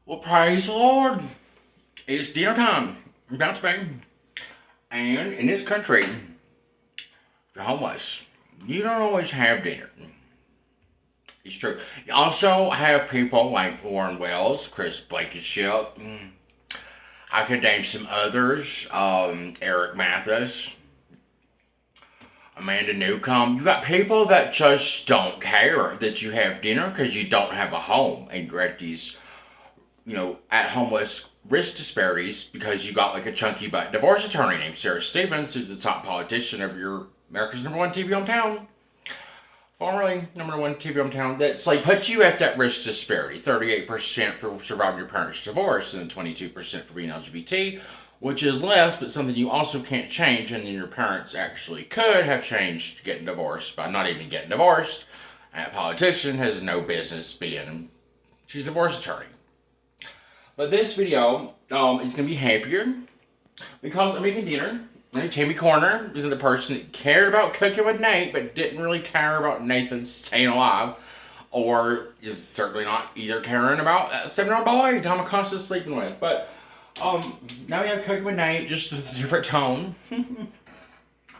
Well, praise the Lord. It's dinner time. About to be. And in this country, the homeless, you don't always have dinner. It's true. You also have people like Warren Wells, Chris Blankenship. I could name some others. Eric Mathis, Amanda Newcomb. You got people that just don't care that you have dinner because you don't have a home and you're at these at homeless risk disparities because you got like a chunky butt divorce attorney named Sarah Stevens, who's the top politician of your America's number one TV hometown, formerly number one TV hometown. That's like puts you at that risk disparity: 38% for surviving your parents' divorce, and 22% for being LGBT, which is less, but something you also can't change. And then your parents actually could have changed getting divorced by not even getting divorced. And a politician has no business being she's a divorce attorney. But this video is going to be happier because I'm making dinner. And Tammy Corner is the person that cared about cooking with Nate, but didn't really care about Nathan staying alive. Or is certainly not either caring about a 7-year-old boy Tom Acosta's sleeping with. But now we have cooking with Nate, just with a different tone.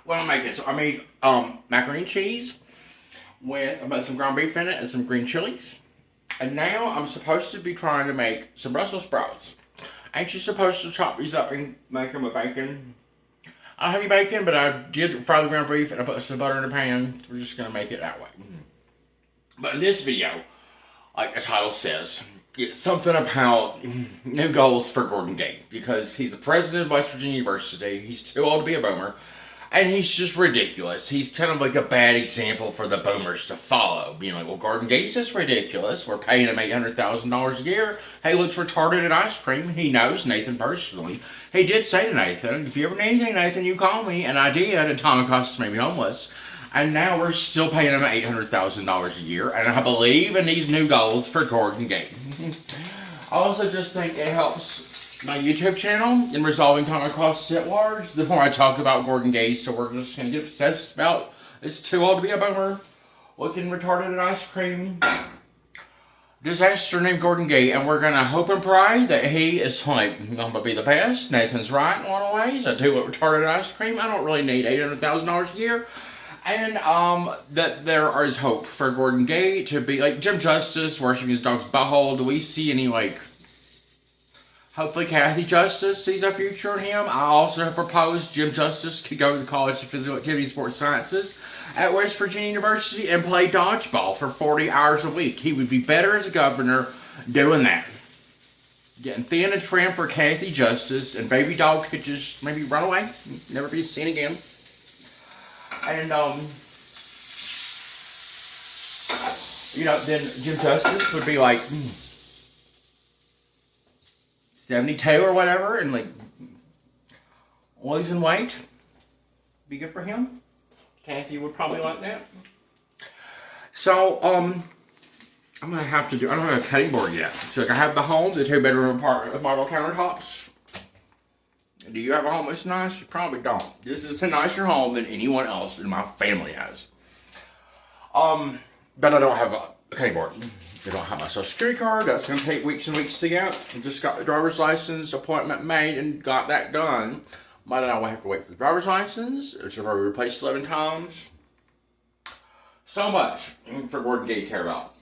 What I'm making, so I made macaroni and cheese with some ground beef in it and some green chilies. And now I'm supposed to be trying to make some Brussels sprouts. Ain't you supposed to chop these up and make them with bacon? I don't have any bacon, but I did fry the ground beef and I put some butter in the pan. We're just going to make it that way. But in this video, like the title says, it's something about new goals for Gordon Gay. Because he's the president of West Virginia University. He's too old to be a boomer. And he's just ridiculous. He's kind of like a bad example for the boomers to follow. Being like, well, Gordon Gates is ridiculous. We're paying him $800,000 a year. He looks retarded at ice cream. He knows Nathan personally. He did say to Nathan, if you ever need anything, Nathan, you call me. And I did. And Tom Acosta made me homeless. And now we're still paying him $800,000 a year. And I believe in these new goals for Gordon Gates. I also just think it helps my YouTube channel in resolving Tom Acosta's at large. The more I talk about Gordon Gay, so we're just going to get obsessed about it's too old to be a boomer, looking retarded at ice cream disaster named Gordon Gay, and we're going to hope and pray that he is like going to be the best. Nathan's right in a lot of ways. I do look retarded at ice cream. I don't really need $800,000 a year. And that there is hope for Gordon Gay to be like Jim Justice worshiping his dog's butthole. Do we see any like hopefully Kathy Justice sees a future in him? I also have proposed Jim Justice could go to the College of Physical Activity and Sports Sciences at West Virginia University and play dodgeball for 40 hours a week. He would be better as a governor doing that. Getting thin and trim for Kathy Justice, and baby dog could just maybe run away, never be seen again. And then Jim Justice would be like 72 or whatever, and like losing weight. Be good for him. Kathy would probably like that. So, I'm gonna have to I don't have a cutting board yet. So I have the home, the 2-bedroom apartment with marble countertops. Do you have a home that's nice? You probably don't. This is a nicer home than anyone else in my family has. But I don't have a cutting board. I don't have my social security card. That's going to take weeks and weeks to get. I just got the driver's license appointment made and got that done. But now I have to wait for the driver's license. It's already replaced 11 times. So much for Gordon Gay to care about.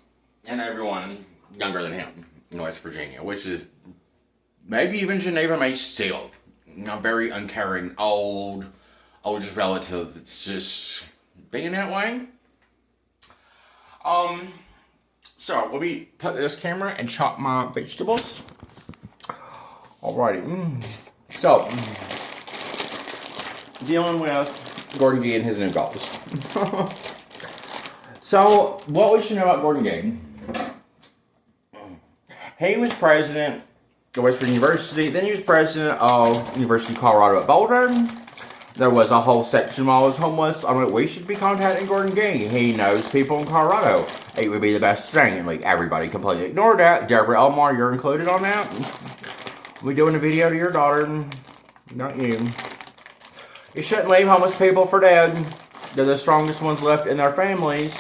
And everyone younger than him in West Virginia, which is maybe even Geneva May still. Very uncaring, oldest relative. It's just being that way. So let me put this camera and chop my vegetables. Alrighty. So dealing with Gordon Gay and his new goals. So what we should know about Gordon Gay? He was president of West Virginia University. Then he was president of University of Colorado at Boulder. There was a whole section while I was homeless. I'm like, we should be contacting Gordon Gay. He knows people in Colorado. It would be the best thing. And like everybody completely ignored that. Deborah Elmore, you're included on that. We doing a video to your daughter, not you. You shouldn't leave homeless people for dead. They're the strongest ones left in their families.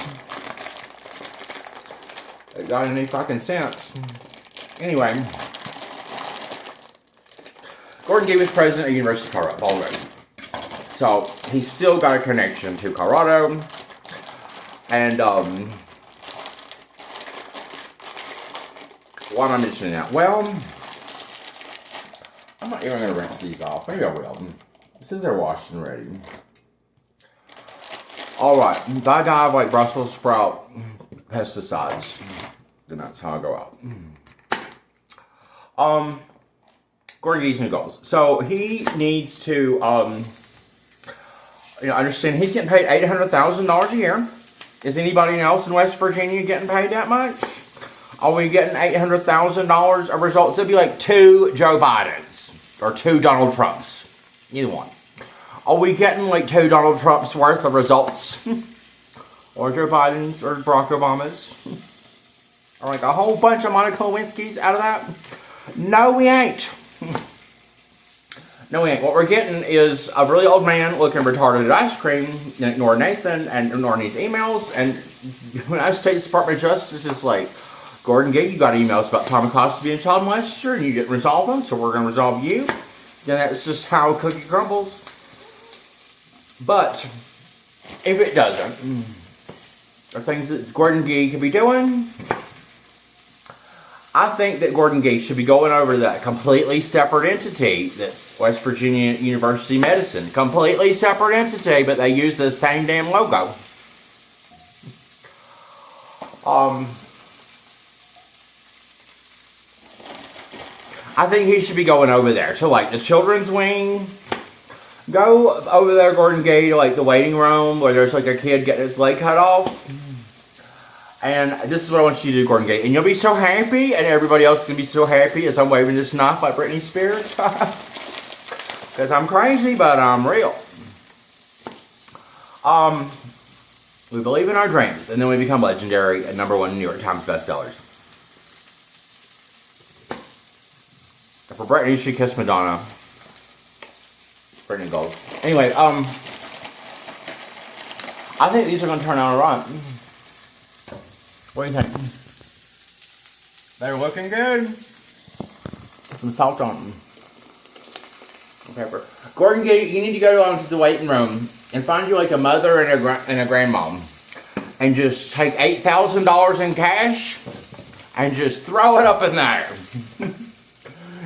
It got any fucking sense. Anyway, Gordon Gee was president of University of Colorado already. So he's still got a connection to Colorado. And why am I mentioning that? Well, I'm not even going to rinse these off. Maybe I will. This is they're washed and ready. Alright, if I die of like Brussels sprout pesticides, then that's how I go out. Gordon Gee's new goals. So he needs to understand he's getting paid $800,000 a year. Is anybody else in West Virginia getting paid that much? Are we getting $800,000 of results? It'd be like 2 Joe Bidens or 2 Donald Trumps. Either one. Are we getting like 2 Donald Trumps worth of results? Or Joe Biden's or Barack Obama's? Or like a whole bunch of Monica Lewinsky's out of that? No, we ain't. No, we ain't. What we're getting is a really old man looking retarded at ice cream, ignoring Nathan and ignoring his emails. And when the States Department of Justice is like, Gordon Gee, you got emails about Tom Acosta being a child molester and you didn't resolve them, so we're going to resolve you. Then that's just how a cookie crumbles. But if it doesn't, are things that Gordon Gee could be doing. I think that Gordon Gee should be going over that completely separate entity that's West Virginia University Medicine. Completely separate entity, but they use the same damn logo. I think he should be going over there to like the children's wing. Go over there, Gordon Gee, to like the waiting room where there's like a kid getting his leg cut off. And this is what I want you to do, Gordon Gee. And you'll be so happy, and everybody else is going to be so happy as I'm waving this knife like Britney Spears. Because I'm crazy, but I'm real. We believe in our dreams, and then we become legendary and #1 New York Times bestsellers. For Britney, she kissed Madonna. Britney goes. Anyway, I think these are going to turn out alright. What do you think? They're looking good. Put some salt on them. Pepper. Gordon Gee, you need to go to the waiting room and find you like a mother and a grandma, and just take $8,000 in cash and just throw it up in there.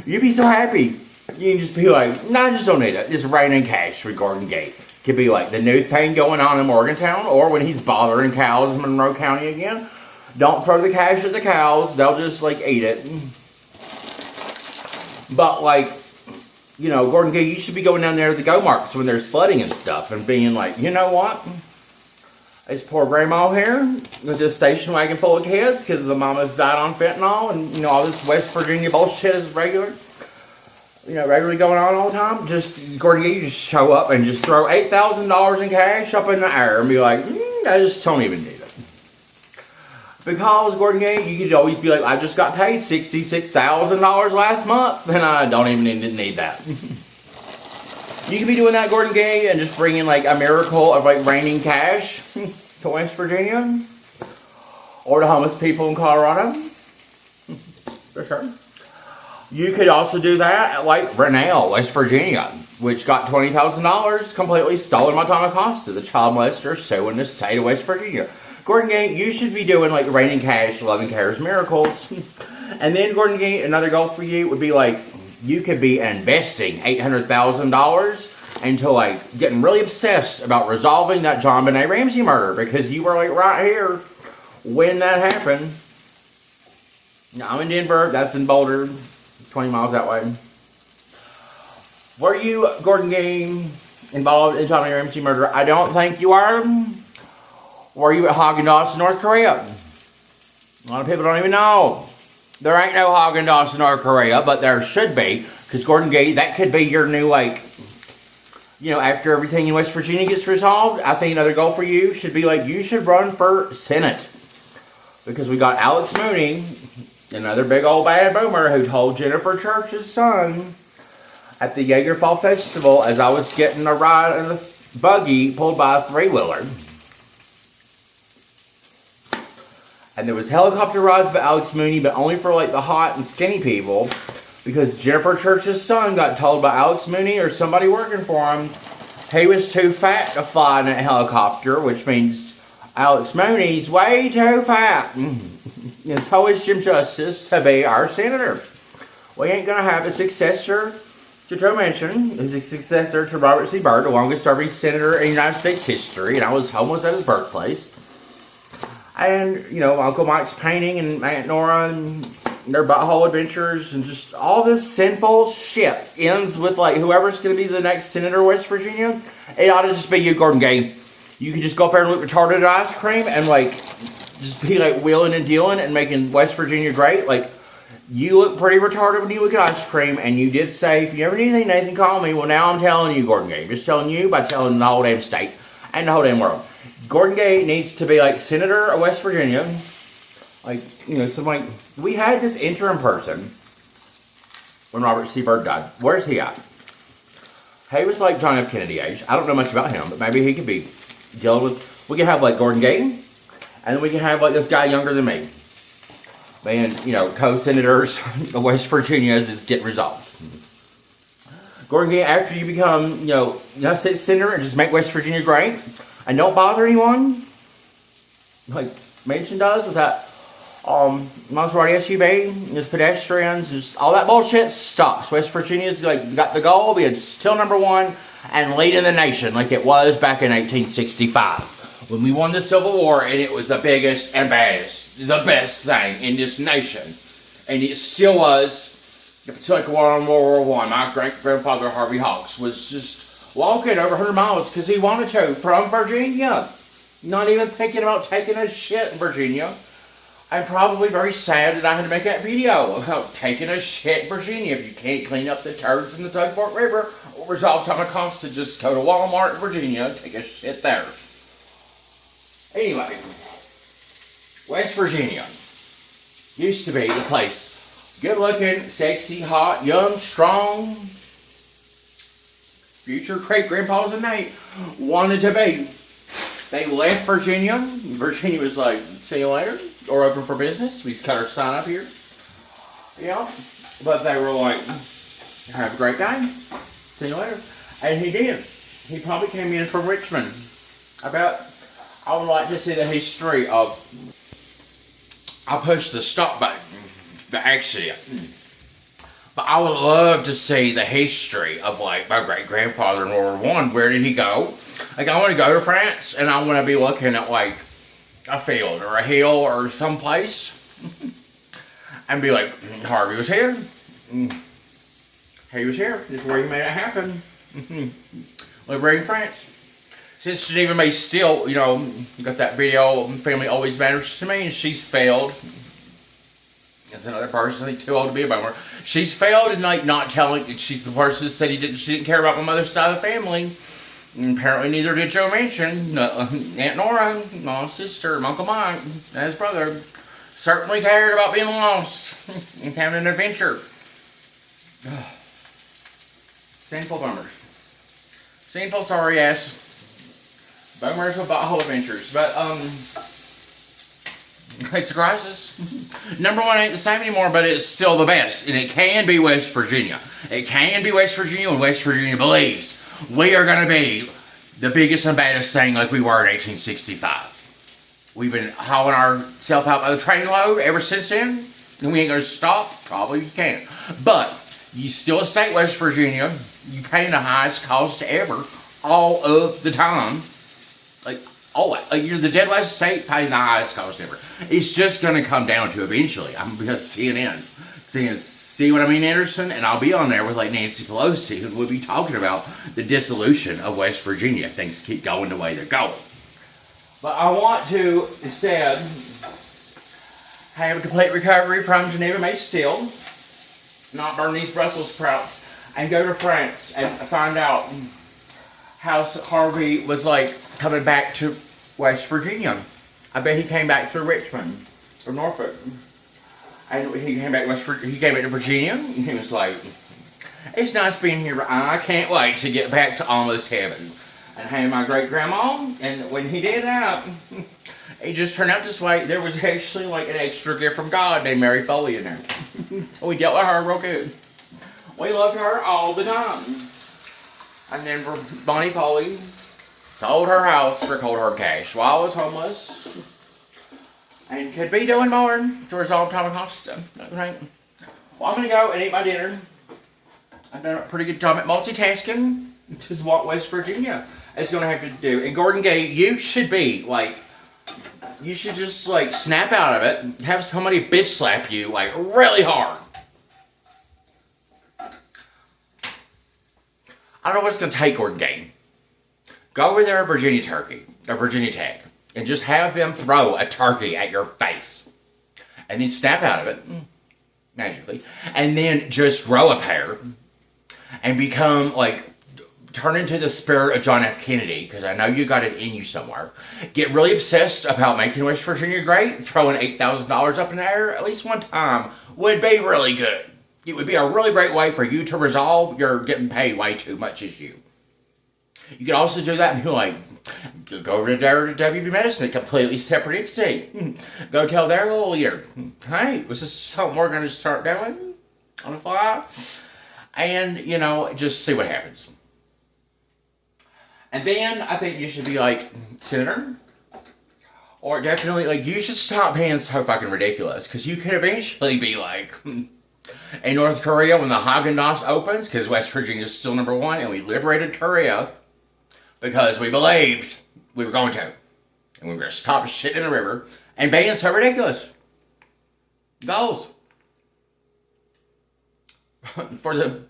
You'd be so happy. You can just be like, no, I just don't need it. Just rain in cash for Gordon Gee. Could be like the new thing going on in Morgantown, or when he's bothering cows in Monroe County again. Don't throw the cash at the cows. They'll just like eat it. But like, Gordon Gee, you should be going down there to the Go Marks when there's flooding and stuff and being like, you know what? This poor grandma here with this station wagon full of kids because the mama's died on fentanyl and, all this West Virginia bullshit is regularly going on all the time. Just, Gordon Gee, you just show up and just throw $8,000 in cash up in the air and be like, I just don't even need it. Because, Gordon Gee, you could always be like, I just got paid $66,000 last month, and I don't even need that. You could be doing that, Gordon Gee, and just bringing like a miracle of like raining cash to West Virginia. Or to homeless people in Colorado. For sure. You could also do that at like Renell, West Virginia, which got $20,000 completely stolen by Tom Acosta, the child molester suing the state of West Virginia. Gordon Gee, you should be doing like raining cash, loving cares, miracles. And then, Gordon Gee, another goal for you would be like, you could be investing $800,000 into like getting really obsessed about resolving that JonBenet Ramsey murder, because you were like right here when that happened. Now, I'm in Denver, that's in Boulder, 20 miles that way. Were you, Gordon Gee, involved in JonBenet Ramsey murder? I don't think you are. Were you at Haagen-Dazs, North Korea? A lot of people don't even know. There ain't no Haagen-Dazs in North Korea, but there should be. Because Gordon Gee, that could be your new, after everything in West Virginia gets resolved, I think another goal for you should be you should run for Senate. Because we got Alex Mooney, another big old bad boomer, who told Jennifer Church's son at the Jaeger Fall Festival as I was getting a ride in a buggy pulled by a three-wheeler. And there was helicopter rides by Alex Mooney, but only for the hot and skinny people. because Jennifer Church's son got told by Alex Mooney or somebody working for him he was too fat to fly in that helicopter, which means Alex Mooney's way too fat. And so is Jim Justice to be our senator. We ain't gonna have a successor to Joe Manchin. He's a successor to Robert C. Byrd, the longest serving senator in United States history, and I was homeless at his birthplace. And, you know, Uncle Mike's painting and Aunt Nora and their butthole adventures and just all this sinful shit ends with, like, whoever's going to be the next senator of West Virginia. It ought to just be you, Gordon Gay. You can just go up there and look retarded at ice cream and, like, just be, like, wheeling and dealing and making West Virginia great. Like, you look pretty retarded when you look at ice cream, and you did say, if you ever need anything, Nathan, call me. Well, now I'm telling you, Gordon Gay. I'm just telling you by telling the whole damn state and the whole damn world. Gordon Gay needs to be, like, senator of West Virginia. Like, you know, some, like, we had this interim person when Robert C. Byrd died. Where's he at? He was like John F. Kennedy age. I don't know much about him, but maybe he could be dealing with, we could have, like, Gordon Gay, and then we can have, like, this guy younger than me. And, you know, co-senators of West Virginia as this get resolved. Gordon Gay, after you become, you know, United States senator and just make West Virginia great, and don't bother anyone, like Manchin does with that Maserati SUV, his pedestrians, just all that bullshit stops. West Virginia's like got the goal of being still number one and leading the nation like it was back in 1865 when we won the Civil War, and it was the biggest and baddest, the best thing in this nation, and it still was. It's like World War I. My great-grandfather Harvey Hawks was just walking over 100 miles because he wanted to from Virginia. Not even thinking about taking a shit in Virginia. I'm probably very sad that I had to make that video about taking a shit in Virginia. If you can't clean up the turds in the Tugboat River, or resolve time it costs to just go to Walmart in Virginia, take a shit there. Anyway, West Virginia used to be the place. Good looking, sexy, hot, young, strong, future great grandpas and Nate wanted to be. They left Virginia. Virginia was like, see you later, or open for business. We just cut our sign up here. Yeah. But they were like, have a great day. See you later. And he did. He probably came in from Richmond. I would like to see the history of, I'll push the stop button. The accident. But I would love to see the history of, like, my great-grandfather in World War I. Where did he go? Like, I want to go to France, and I want to be looking at, like, a field or a hill or someplace. And be like, Harvey was here. He was here. This is where he made it happen. Liberating France. Since Geneva May still, you know, got that video, Family Always Matters to Me, and she's failed. As another person too old to be a bummer. She's failed in like not telling. She's the person that said she didn't care about my mother's side of the family. And apparently neither did Joe Manchin. Aunt Nora, my sister, Uncle Mike, and his brother certainly cared about being lost and having an adventure. Sinful bummers. Sinful sorry ass bummers with butthole adventures. But it's a crisis. Number one ain't the same anymore, but it's still the best. And it can be West Virginia. It can be West Virginia when West Virginia believes we are going to be the biggest and baddest thing like we were in 1865. We've been hauling ourselves out by the trainload ever since then. And we ain't going to stop. Probably you can't. But you still a state, West Virginia. You pay the highest cost ever all of the time. Like you're the dead last state paying the highest cost ever. It's just going to come down to eventually. I'm going to CNN. See what I mean, Anderson? And I'll be on there with like Nancy Pelosi, who will be talking about the dissolution of West Virginia. Things keep going the way they're going. But I want to instead have a complete recovery from Geneva May Steel, not burn these Brussels sprouts, and go to France and find out how Harvey was like coming back to West Virginia. I bet he came back through Richmond or Norfolk, and he came back he came back to Virginia, and he was like, "It's nice being here. But I can't wait to get back to almost heaven." And hang my great grandma, and when he did that, it just turned out this way. There was actually like an extra gift from God named Mary Foley in there, so we dealt with her real good. We loved her all the time. And then Bonnie Polly sold her house for cold hard cash while I was homeless. And could be doing more to resolve Tommy Costa. Right? Well, I'm going to go and eat my dinner. I've done a pretty good job at multitasking, which is what West Virginia is going to have to do. And Gordon Gay, you should be, like, you should just, like, snap out of it and have somebody bitch slap you, like, really hard. I don't know what it's going to take, Gordon Gay. Go over there, a Virginia Tech, and just have them throw a turkey at your face. And then snap out of it, magically. And then just grow a pair and become, like, turn into the spirit of John F. Kennedy, because I know you got it in you somewhere. Get really obsessed about making West Virginia great. Throwing $8,000 up in the air at least one time would be really good. It would be a really great way for you to resolve your getting paid way too much issue. You can also do that and be like, go over to WV Medicine, a completely separate entity. Go tell their little leader, hey, this is something we're going to start doing on the fly. And, you know, just see what happens. And then I think you should be like, Senator, or definitely, like, you should stop being so fucking ridiculous. Because you could eventually be like, in North Korea, when the Haagen-Dazs opens, because West Virginia is still number one, and we liberated Korea because we believed we were going to. And we were going to stop shit in the river and being so ridiculous. Goals. For the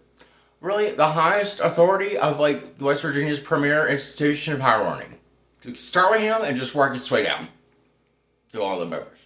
highest authority of, like, West Virginia's premier institution of higher learning. To start with him and just work its way down to all the members.